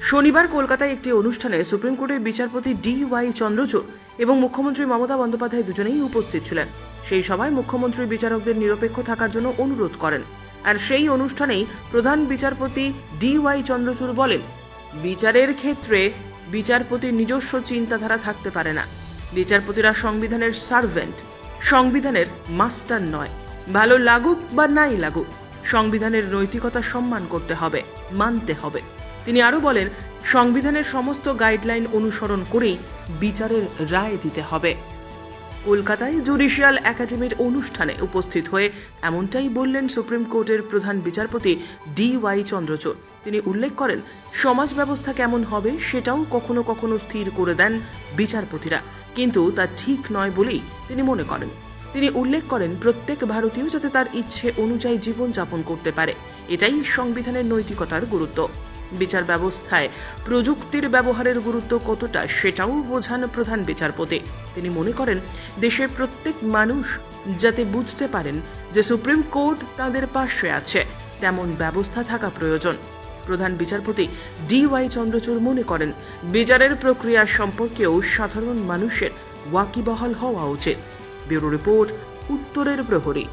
শনিবার কলকাতায় একটি অনুষ্ঠানে সুপ্রিম কোর্টের বিচারপতি DY চন্দ্রচূড় এবং মুখ্যমন্ত্রী মমতা বন্দ্যোপাধ্যায় দুজনেই উপস্থিত ছিলেন। সেই সভায় মুখ্যমন্ত্রী বিচারকদের নিরপেক্ষ থাকার জন্য অনুরোধ করেন। আর সেই অনুষ্ঠানেই প্রধান বিচারপতি DY চন্দ্রচূড় বলেন, বিচারের ক্ষেত্রে বিচারপতির নিজস্ব চিন্তাধারা থাকতে পারে না। বিচারপতিরা সংবিধানের সার্ভেন্ট, সংবিধানের মাস্টার নয়। ভালো লাগুক বা নাই লাগুক, সংবিধানের নৈতিকতা সম্মান করতে হবে, মানতে হবে। তিনি আরও বলেন, সংবিধানের সমস্ত গাইডলাইন অনুসরণ করেই বিচারের রায় দিতে হবে। কলকাতায় জুডিশিয়াল একাডেমির অনুষ্ঠানে উপস্থিত হয়ে এমনটাই বললেন সুপ্রিম কোর্টের প্রধান বিচারপতি DY চন্দ্রচূড়। তিনি উল্লেখ করেন, সমাজ ব্যবস্থা কেমন হবে সেটাও কখনো কখনো স্থির করে দেন বিচারপতিরা, কিন্তু তা ঠিক নয় বলেই তিনি মনে করেন। তিনি উল্লেখ করেন, প্রত্যেক ভারতীয় যাতে তার ইচ্ছে অনুযায়ী জীবনযাপন করতে পারে, এটাই সংবিধানের নৈতিকতার গুরুত্ব। বিচার ব্যবস্থায় প্রযুক্তির ব্যবহারের গুরুত্ব কতটা সেটাও বোঝান প্রধান বিচারপতি। তিনি মনে করেন, দেশের প্রত্যেক মানুষ যাতে বুঝতে পারেন যে সুপ্রিম কোর্ট তাদের পাশে আছে, তেমন ব্যবস্থা থাকা প্রয়োজন। প্রধান বিচারপতি DY চন্দ্রচূড় মনে করেন, বিচারের প্রক্রিয়া সম্পর্কেও সাধারণ মানুষের ওয়াকিবহাল হওয়া উচিত। ব্যুরো রিপোর্ট, উত্তরের প্রহরী।